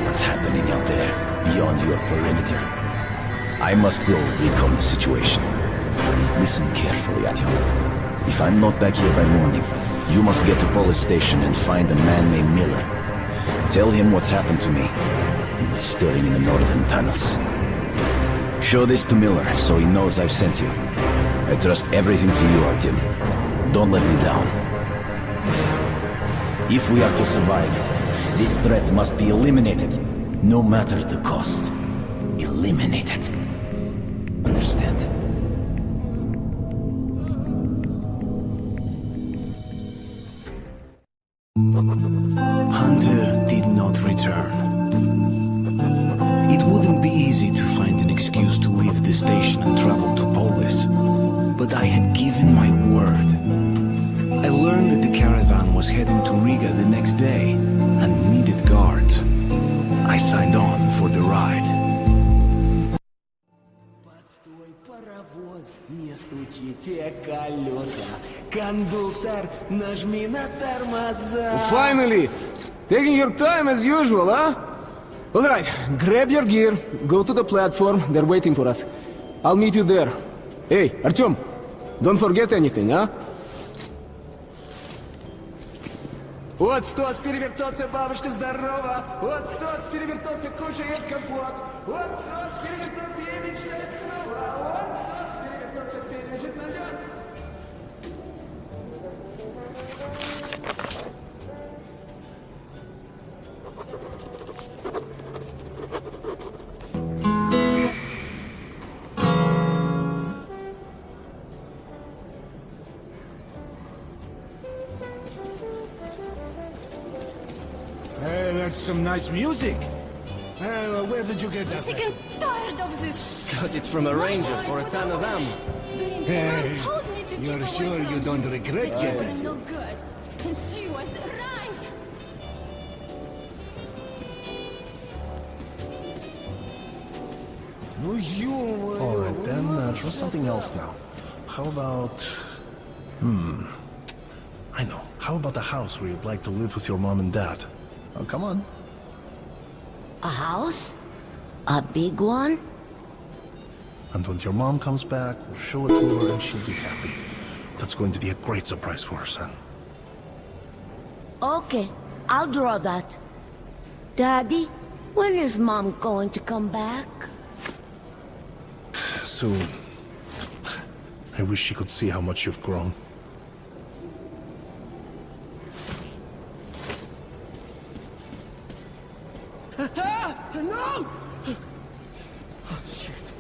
what's happening out there, beyond your perimeter. I must go recon the situation. Listen carefully, Artyom. If I'm not back here by morning, you must get to police station and find a man named Miller. Tell him what's happened to me. It's stirring in the northern tunnels. Show this to Miller, so he knows I've sent you. I trust everything to you, Artyom. Don't let me down. If we are to survive, this threat must be eliminated, no matter the cost. Eliminated. Understand? Hunter did not return. It wouldn't be easy to find an excuse to leave the station and travel to Polis, but I had given my word. I learned that the caravan was heading to Riga the next day and needed guards. I signed on for the ride. Не стучите колеса. Кондуктор, нажми на тормоза. Finally! Taking your time as usual, huh? Alright, grab your gear, go to the platform, they're waiting for us. I'll meet you there. Hey, Artyom, don't forget anything, huh? Вот стоц перевертоться, бабушка здорова. Вот стоц перевертоться, кушает компот. Вот стоц перевертоться и мечтает снова. Вот стоц перевертоться, пережить налет. Hey, that's some nice music. Where did you get that? Sick and tired of this shit. Got it from a ranger for a ton of them. Hey, Told me to keep you're away sure you from don't regret getting it? it? No good. And she was right. Alright, then try something else now. How about... I know. How about the house where you'd like to live with your mom and dad? Oh, come on. A house? A big one? And when your mom comes back, we'll show it to her and she'll be happy. That's going to be a great surprise for her son. Okay, I'll draw that. Daddy, when is Mom going to come back? Soon. I wish she could see how much you've grown. No! Oh, shit.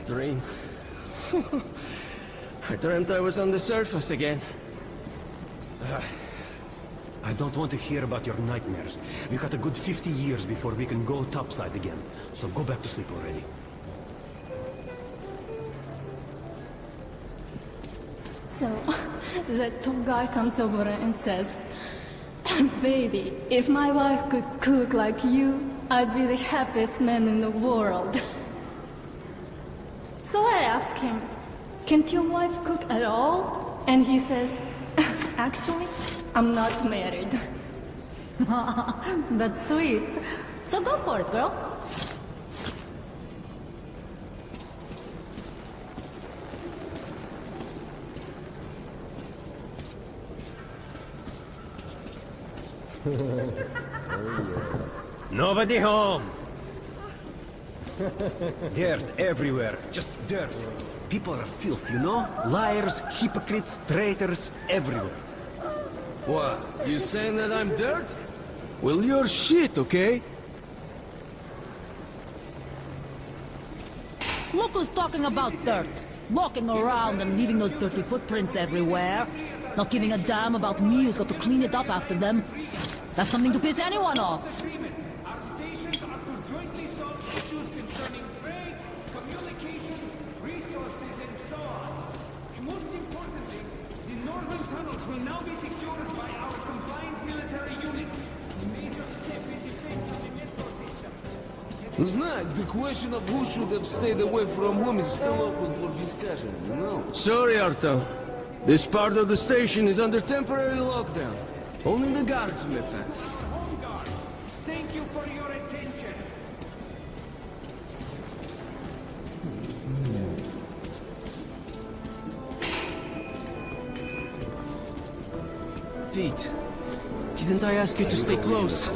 Dream. I dreamt I was on the surface again. I don't want to hear about your nightmares. We got a good 50 years before we can go topside again. So go back to sleep already. So, that top guy comes over and says, baby, if my wife could cook like you, I'd be the happiest man in the world. So I ask him, can't your wife cook at all? And he says, actually, I'm not married. That's sweet. So go for it, girl. Nobody home! Dirt everywhere, just dirt. People are filth, you know? Liars, hypocrites, traitors, everywhere. What? You saying that I'm dirt? Well, you're shit, okay? Look who's talking about dirt. Walking around and leaving those dirty footprints everywhere. Not giving a damn about me who's got to clean it up after them. That's something to piss anyone off. Our stations are to jointly solve issues concerning trade, communications, resources, and so on. And most importantly, the northern tunnels will now be secured by our combined military units. A major step in defense of the metro system. Знать, the question of who should have stayed away from whom is still open for discussion, you know? Sorry, Arto. This part of the station is under temporary lockdown. Only the guards may pass. Thank you for your attention. Pete, didn't I ask you to stay close?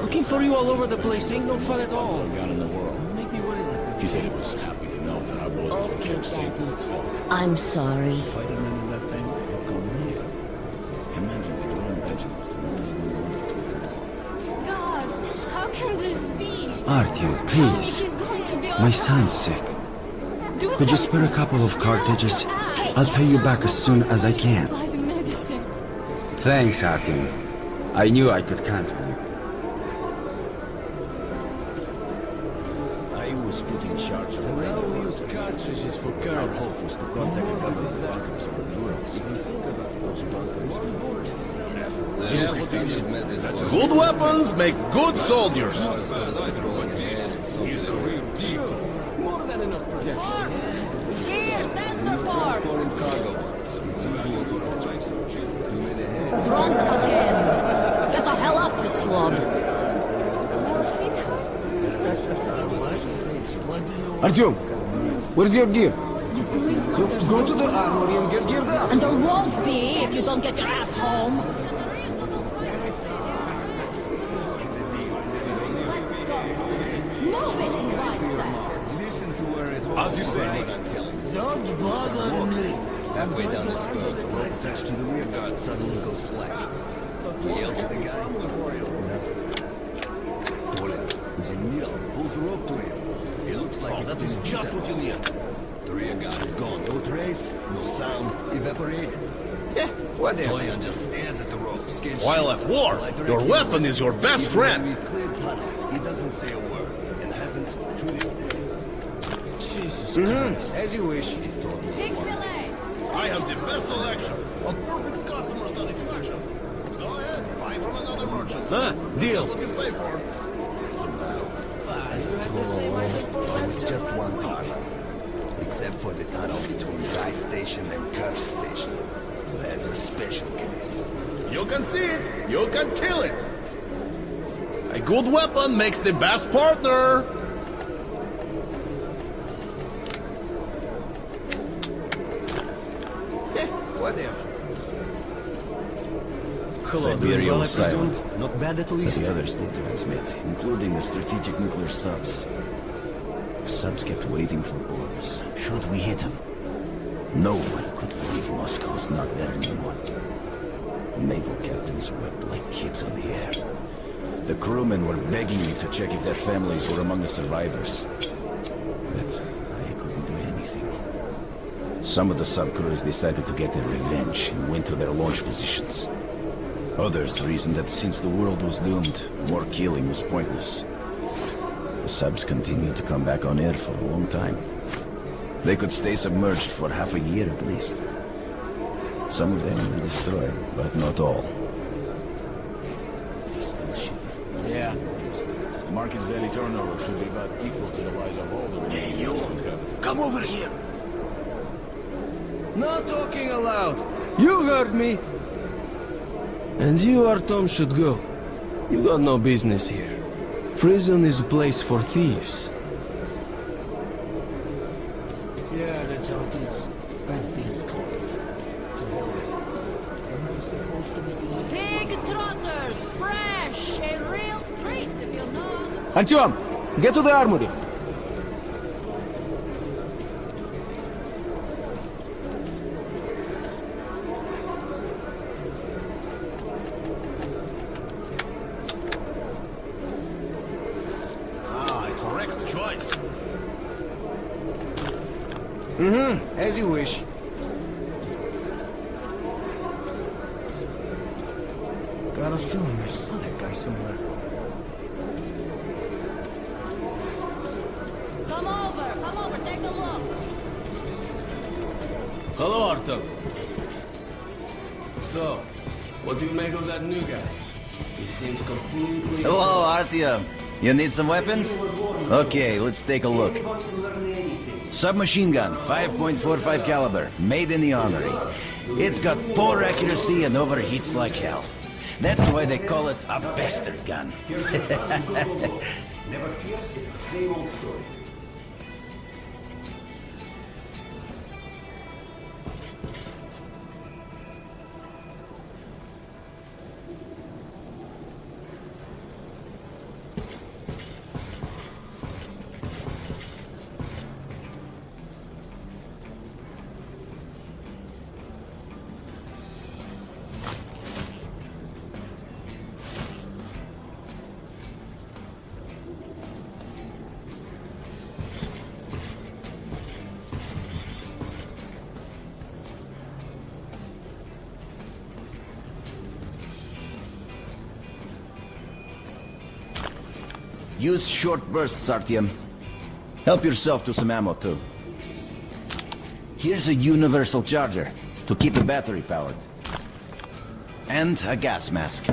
Looking for you all over the place ain't no fun at all. Make me worry like that. He said he was happy to know that our boy kept safe. I'm sorry. Fighting men in that thing had gone near. Imagine if your own engine was the only one. God, how can this be? Artyom, How please. is going to be My son's sick. Do Could you spare a something. couple of cartridges? I'll pay you back as soon as I can. Buy the medicine. Thanks, Artyom. I knew I could count on you. I was put in charge of the Now radio. we use cartridges for Our guards. hope was to contact the government bunkers over the Urals. Those bunkers Good weapons make good soldiers. More than enough protection. Here, center part! Drunk again. Get the hell up, you slug. Artyom, where's your gear? Go to the armory and get geared up. And there won't be if you don't get your ass home. Move it, you right sack. As you say. Don't bother me. Halfway down the spur, the rope attached to the rear guard suddenly goes slack. We yell to the guy. That's Toля, who's in the middle, pulls the rope to him. It looks like that is just what you need. The rear guard is gone. No trace, no sound, evaporated. Yeah, whatever. Toya just stares at the rope, scared While at war, your weapon is your best friend. We've cleared tunnel. He doesn't say a word, and hasn't to this day. Jesus Christ. As you wish. Big fillet. I have the best selection of perfect customer satisfaction. Go ahead, buy from another merchant. Huh? Deal. What you pay for? You had the same item for less just last one week. part. Except for the tunnel between Guy Station and Curse Station. That's a special case. You can see it, you can kill it. A good weapon makes the best partner. Whatever. Siberia was silent, Not bad at but least. the others did transmit, including the strategic nuclear subs. The subs kept waiting for orders. Should we hit them? No one could believe Moscow was not there anymore. Naval captains wept like kids on the air. The crewmen were begging me to check if their families were among the survivors. But I couldn't do anything. Some of the subcrews decided to get their revenge and went to their launch positions. Others reasoned that since the world was doomed, more killing was pointless. The subs continued to come back on air for a long time. They could stay submerged for half a year at least. Some of them were destroyed, but not all. They still shiver. Yeah. Market's daily turnover should be about equal to the rise of all the... Hey, you! Come over here! No talking aloud! You heard me! And you, Artyom, should go. You got no business here. Prison is a place for thieves. Yeah, that's how it is. I've been told. To hell with it. Am I supposed to be... Pig trotters, fresh, a real treat if you know. Artyom, get to the armory. Correct choice. As you wish. Got a feeling I saw that guy somewhere. Come over, take a look. Hello, Artyom. So, what do you make of that new guy? He seems completely... Hello, Artyom. You need some weapons? Okay, let's take a look. Submachine gun, 5.45 caliber, made in the armory. It's got poor accuracy and overheats like hell. That's why they call it a bastard gun. Never fear, it's the same old story. Use short bursts, Artyom. Help yourself to some ammo, too. Here's a universal charger to keep the battery powered. And a gas mask.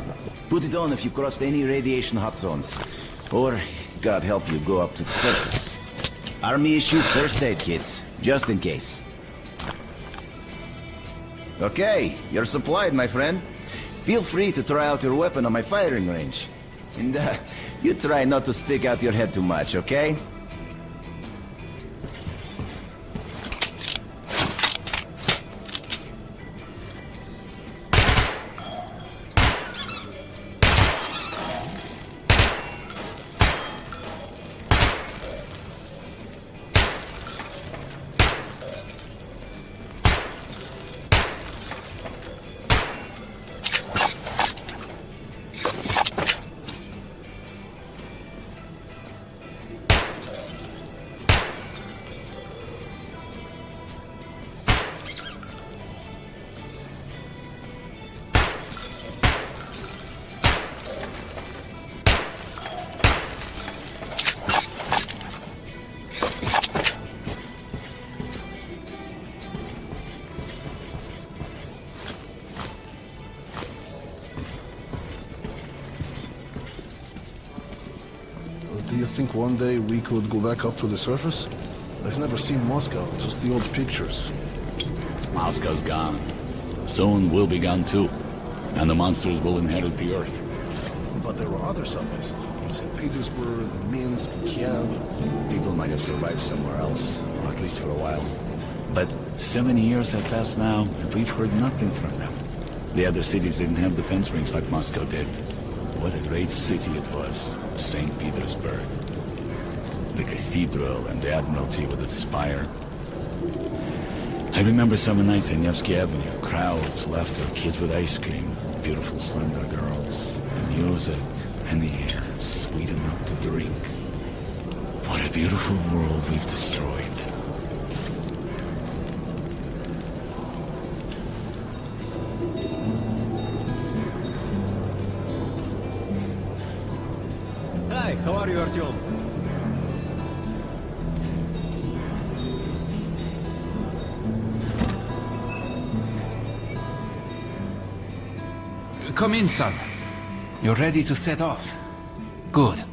Put it on if you crossed any radiation hot zones. Or, God help you, go up to the surface. Army-issue first aid kits, just in case. Okay, you're supplied, my friend. Feel free to try out your weapon on my firing range. And, you try not to stick out your head too much, okay? Do you think one day we could go back up to the surface? I've never seen Moscow, just the old pictures. Moscow's gone. Soon we'll be gone too. And the monsters will inherit the Earth. But there were other subways. In St. Petersburg, Minsk, Kiev. People might have survived somewhere else, or at least for a while. But 70 years have passed now, and we've heard nothing from them. The other cities didn't have defense rings like Moscow did. What a great city it was, St. Petersburg. The cathedral and the Admiralty with its spire. I remember summer nights on Nevsky Avenue, crowds, laughter, kids with ice cream, beautiful slender girls, and music, and the air, sweet enough to drink. What a beautiful world we've destroyed. Hi, how are you, Artyom? Come in, son. You're ready to set off. Good.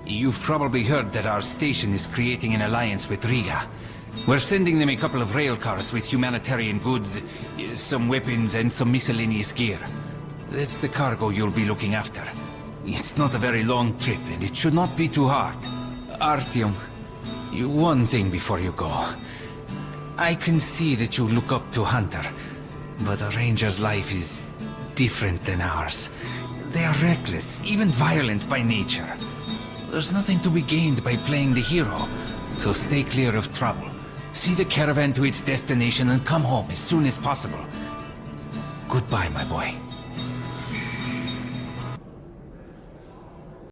You've probably heard that our station is creating an alliance with Riga. We're sending them a couple of rail cars with humanitarian goods, some weapons, and some miscellaneous gear. That's the cargo you'll be looking after. It's not a very long trip, and it should not be too hard. Artyom, one thing before you go. I can see that you look up to Hunter, but a ranger's life is different than ours. They are reckless, even violent by nature. There's nothing to be gained by playing the hero, so stay clear of trouble. See the caravan to its destination and come home as soon as possible. Goodbye, my boy.